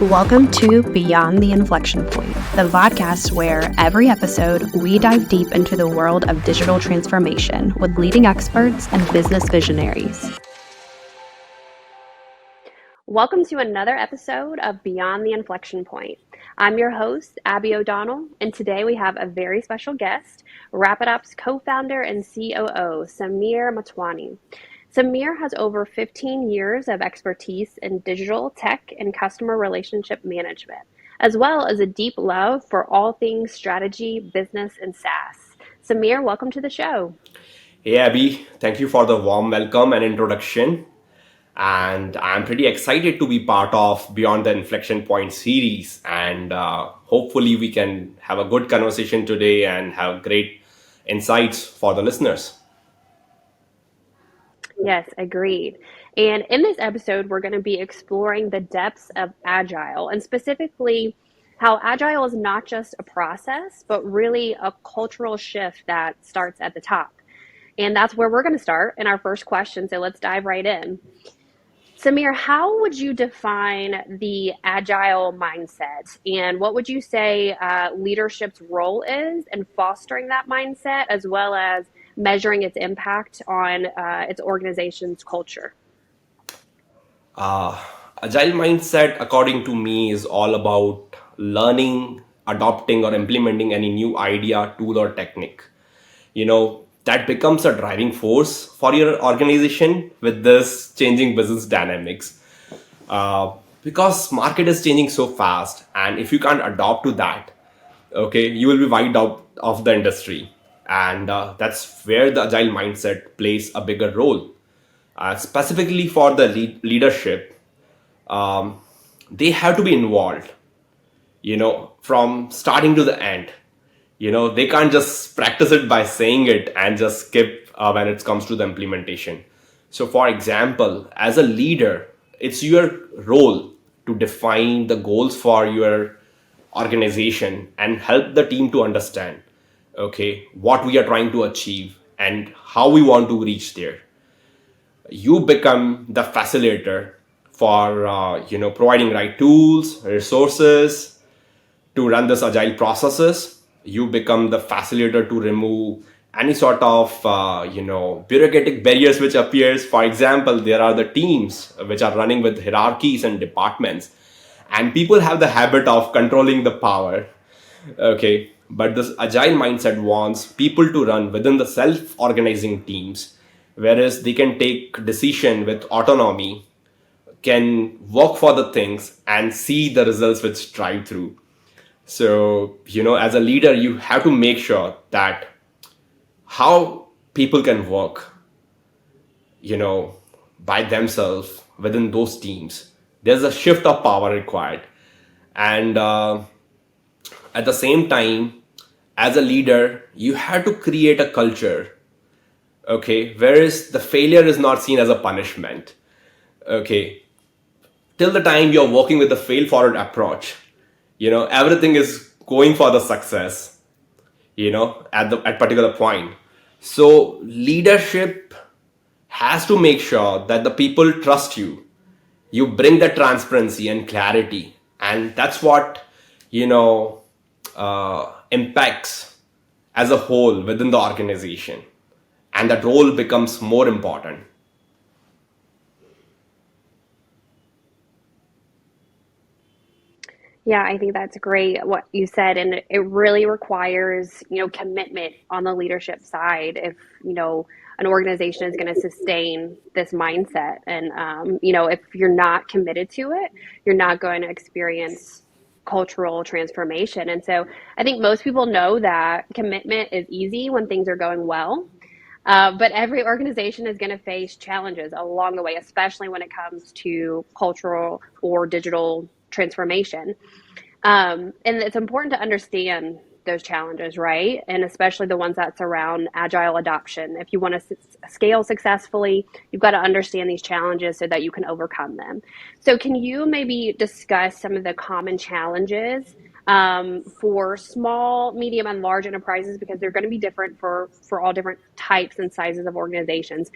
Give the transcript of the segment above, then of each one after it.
Welcome to Beyond the Inflection Point, the Vodcast where every episode we dive deep into the world of digital transformation with leading experts and business visionaries. Welcome to another episode of Beyond the Inflection Point. I'm your host, Abby O'Donnell, and today we have a very special guest, Rapidops co-founder and COO, Samir Motwani. Samir has over 15 years of expertise in digital tech and customer relationship management, as well as a deep love for all things strategy, business, and SaaS. Samir, welcome to the show. Hey Abby, thank you for the warm welcome and introduction. And I'm pretty excited to be part of Beyond the Inflection Point series. And hopefully, we can have a good conversation today and have great insights for the listeners. Yes, agreed. And in this episode, we're going to be exploring the depths of Agile and specifically how Agile is not just a process, but really a cultural shift that starts at the top. And that's where we're going to start in our first question. So let's dive right in. Samir, how would you define the Agile mindset? And what would you say leadership's role is in fostering that mindset, as well as measuring its impact on its organization's culture? Agile mindset, according to me, is all about learning, adopting, or implementing any new idea, tool, or technique. That becomes a driving force for your organization with this changing business dynamics. Because market is changing so fast, and if you can't adopt to that, okay, you will be wiped out of the industry. And that's where the agile mindset plays a bigger role. Specifically for the leadership, they have to be involved, from starting to the end. They can't just practice it by saying it and just skip when it comes to the implementation. So for example, as a leader, it's your role to define the goals for your organization and help the team to understand, okay, what we are trying to achieve and how we want to reach there. You become the facilitator for providing right tools, resources to run this agile processes. You become the facilitator to remove any sort of bureaucratic barriers which appears. For example, there are the teams which are running with hierarchies and departments, and people have the habit of controlling the power. Okay, but this agile mindset wants people to run within the self-organizing teams, whereas they can take decision with autonomy, can work for the things and see the results which drive through. So, as a leader, you have to make sure that how people can work, by themselves within those teams. There's a shift of power required. And at the same time, as a leader, you have to create a culture, okay, whereas the failure is not seen as a punishment. Okay, till the time you're working with the fail forward approach, everything is going for the success, at particular point. So leadership has to make sure that the people trust you. You bring the transparency and clarity, and that's what impacts as a whole within the organization, and that role becomes more important. Yeah, I think that's great what you said. And it really requires, commitment on the leadership side if, an organization is going to sustain this mindset. And, if you're not committed to it, you're not going to experience cultural transformation. And so I think most people know that commitment is easy when things are going well. But every organization is going to face challenges along the way, especially when it comes to cultural or digital transformation. And it's important to understand those challenges, right? And especially the ones that surround agile adoption. If you want to scale successfully, you've got to understand these challenges so that you can overcome them. So can you maybe discuss some of the common challenges for small, medium, and large enterprises, because they're going to be different for all different types and sizes of organizations?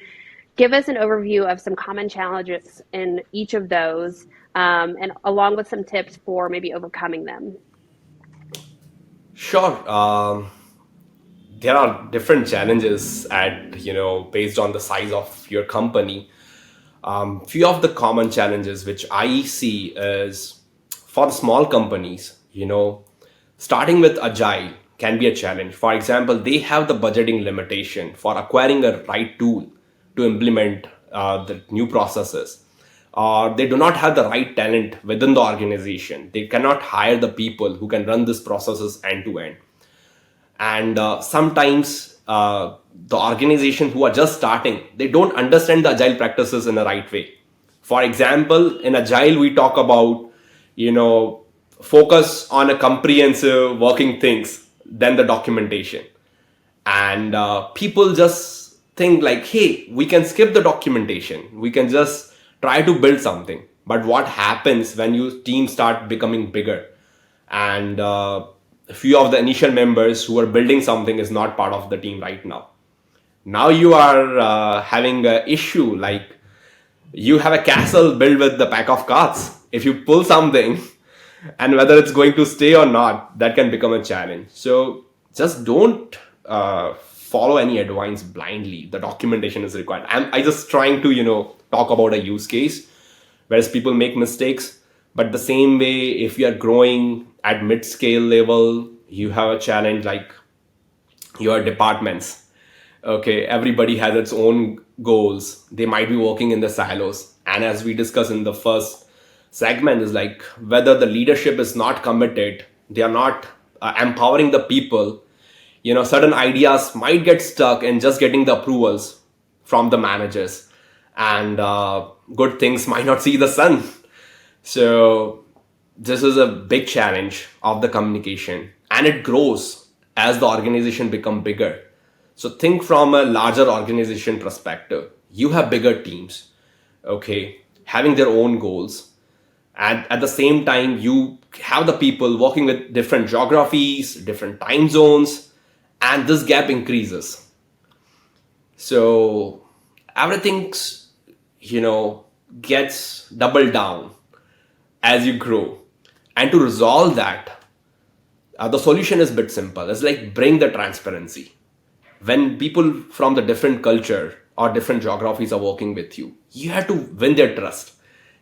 Give us an overview of some common challenges in each of those and along with some tips for maybe overcoming them. Sure. There are different challenges based on the size of your company. Few of the common challenges which I see is for the small companies, starting with Agile can be a challenge. For example, they have the budgeting limitation for acquiring a right tool to implement the new processes. Or they do not have the right talent within the organization. They cannot hire the people who can run these processes end to end. And sometimes the organization who are just starting, they don't understand the agile practices in the right way. For example, in agile we talk about you know focus on a comprehensive working things than the documentation. And people just think like, hey, we can skip the documentation, we can just try to build something. But what happens when you team start becoming bigger, and a few of the initial members who are building something is not part of the team right now? Now you are having an issue like you have a castle built with the pack of cards. If you pull something and whether it's going to stay or not, that can become a challenge. So just don't follow any advice blindly. The documentation is required. I just trying to talk about a use case whereas people make mistakes. But the same way, if you are growing at mid scale level, you have a challenge like your departments. Okay, everybody has its own goals. They might be working in the silos. And as we discussed in the first segment, is like whether the leadership is not committed, they are not empowering the people. Certain ideas might get stuck in just getting the approvals from the managers, and good things might not see the sun. So this is a big challenge of the communication, and it grows as the organization become bigger. So think from a larger organization perspective. You have bigger teams, okay, having their own goals. And at the same time, you have the people working with different geographies, different time zones, and this gap increases. So everything's, gets doubled down as you grow. And to resolve that, the solution is a bit simple. It's like bring the transparency. When people from the different culture or different geographies are working with you, you have to win their trust.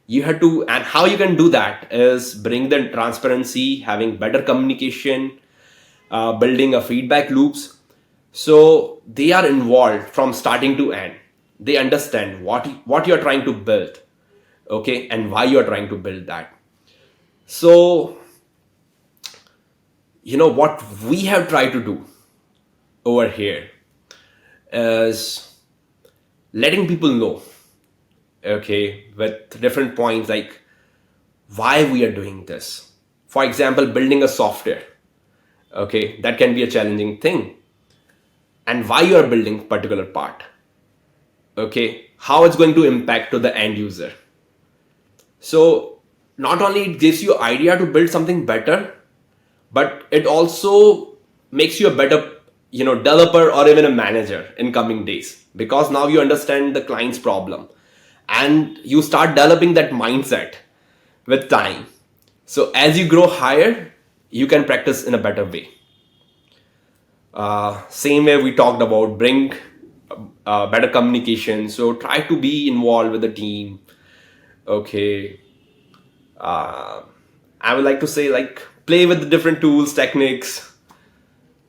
You have to, and how you can do that is bring the transparency, having better communication, building a feedback loops. So they are involved from starting to end. They understand what you're trying to build, okay, and why you're trying to build that. So, what we have tried to do over here is letting people know, okay, with different points like why we are doing this. For example, building a software, okay, that can be a challenging thing, and why you are building particular part, okay, how it's going to impact to the end user. So not only it gives you idea to build something better, but it also makes you a better developer or even a manager in coming days, because now you understand the client's problem and you start developing that mindset with time. So as you grow higher, you can practice in a better way. Same way we talked about bring better communication. So try to be involved with the team, okay. I would like to say like play with the different tools, techniques,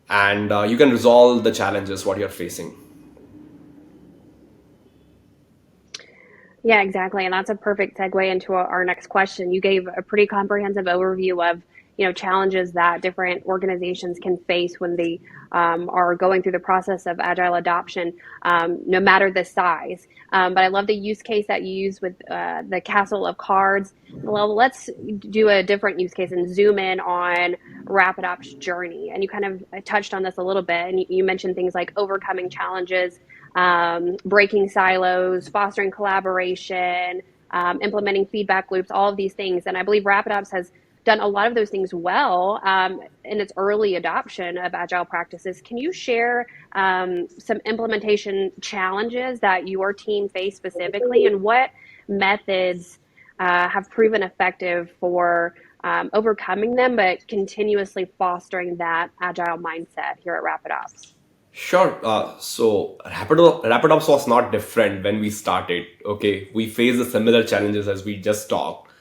and you can resolve the challenges what you're facing. Yeah, exactly. And that's a perfect segue into our next question. You gave a pretty comprehensive overview of, challenges that different organizations can face when they are going through the process of agile adoption, no matter the size. But I love the use case that you use with the castle of cards. Well, let's do a different use case and zoom in on Rapidops journey. And you kind of touched on this a little bit, and you mentioned things like overcoming challenges, breaking silos, fostering collaboration, implementing feedback loops, all of these things. And I believe Rapidops has done a lot of those things well in its early adoption of agile practices. Can you share some implementation challenges that your team faced specifically, and what methods have proven effective for overcoming them, but continuously fostering that agile mindset here at Rapidops? Sure. Rapidops was not different when we started. Okay, we faced the similar challenges as we just talked.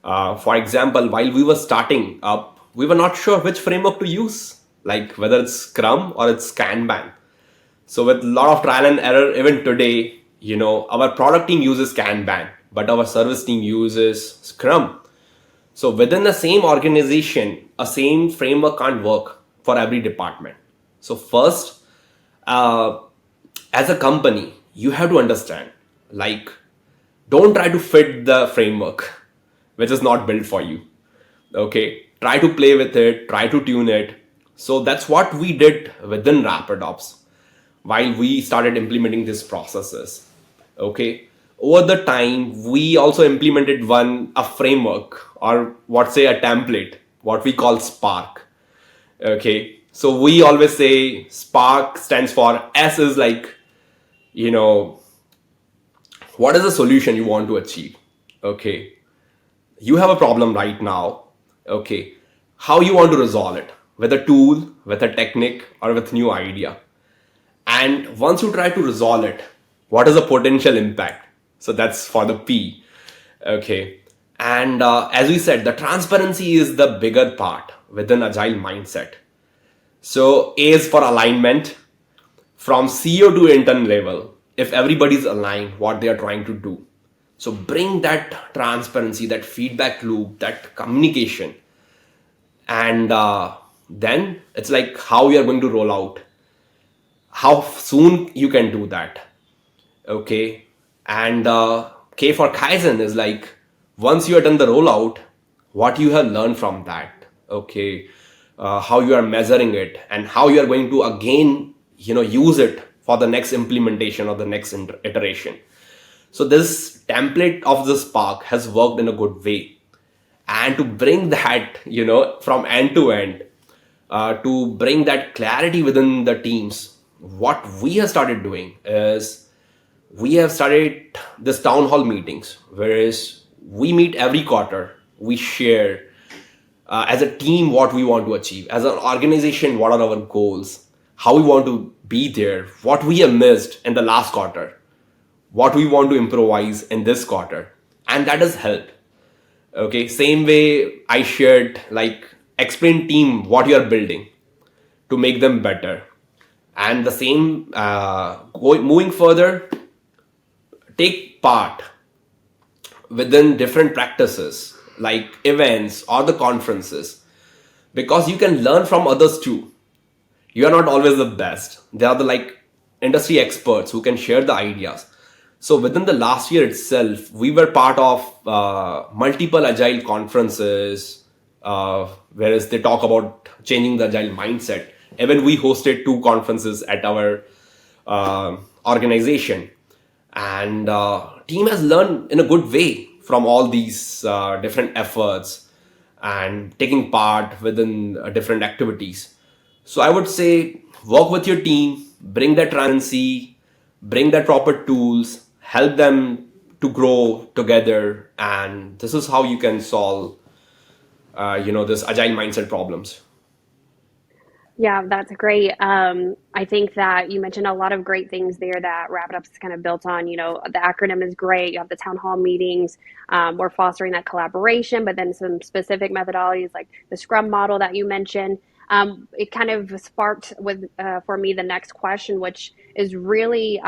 For example, while we were starting up, we were not sure which framework to use, like whether it's Scrum or it's Kanban. So with a lot of trial and error, even today, our product team uses Kanban, but our service team uses Scrum. So within the same organization, a same framework can't work for every department. So first, uh, as a company, you have to understand, like, don't try to fit the framework which is not built for you. Okay, try to play with it, try to tune it. So that's what we did within Rapidops while we started implementing these processes. Okay, over the time we also implemented a framework, or what say a template, what we call Spark. Okay, so we always say Spark stands for S is like, you know what is the solution you want to achieve. Okay, you have a problem right now. Okay, how you want to resolve it, with a tool, with a technique, or with new idea. And once you try to resolve it, what is the potential impact? So that's for the P. Okay, and as we said, the transparency is the bigger part within agile mindset. So A is for alignment, from CEO to intern level, if everybody's aligned what they are trying to do. So bring that transparency, that feedback loop, that communication. And then it's like how we are going to roll out, how soon you can do that. Okay, and K for Kaizen is like, once you are done the rollout, what you have learned from that. Okay, how you are measuring it, and how you are going to again use it for the next implementation or the next iteration. So this template of the Spark has worked in a good way. And to bring that from end to end, to bring that clarity within the teams, what we have started doing is we have started this town hall meetings, whereas we meet every quarter. We share as a team what we want to achieve, as an organization what are our goals, how we want to be there, what we have missed in the last quarter, what we want to improvise in this quarter. And that has helped. Okay, same way I shared, like, explain team what you are building to make them better. And the same, moving further, take part within different practices like events or the conferences, because you can learn from others too. You are not always the best. They are the like industry experts who can share the ideas. So within the last year itself, we were part of multiple agile conferences, whereas they talk about changing the agile mindset. Even we hosted two conferences at our organization, and team has learned in a good way from all these different efforts and taking part within different activities. So I would say work with your team, bring that transparency, bring that proper tools, help them to grow together, and this is how you can solve, this agile mindset problems. Yeah, that's great. I think that you mentioned a lot of great things there that Rapidups is kind of built on. You know, the acronym is great. You have the town hall meetings. We're fostering that collaboration, but then some specific methodologies like the Scrum model that you mentioned. It kind of sparked with for me the next question, which is really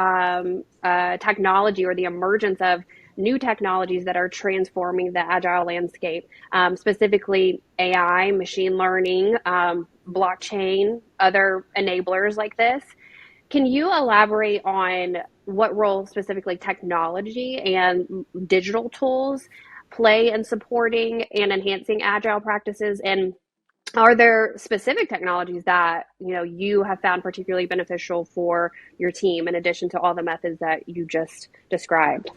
technology or the emergence of new technologies that are transforming the agile landscape, specifically AI, machine learning, blockchain, other enablers like this. Can you elaborate on what role specifically technology and digital tools play in supporting and enhancing agile practices? And are there specific technologies that you have found particularly beneficial for your team in addition to all the methods that you just described?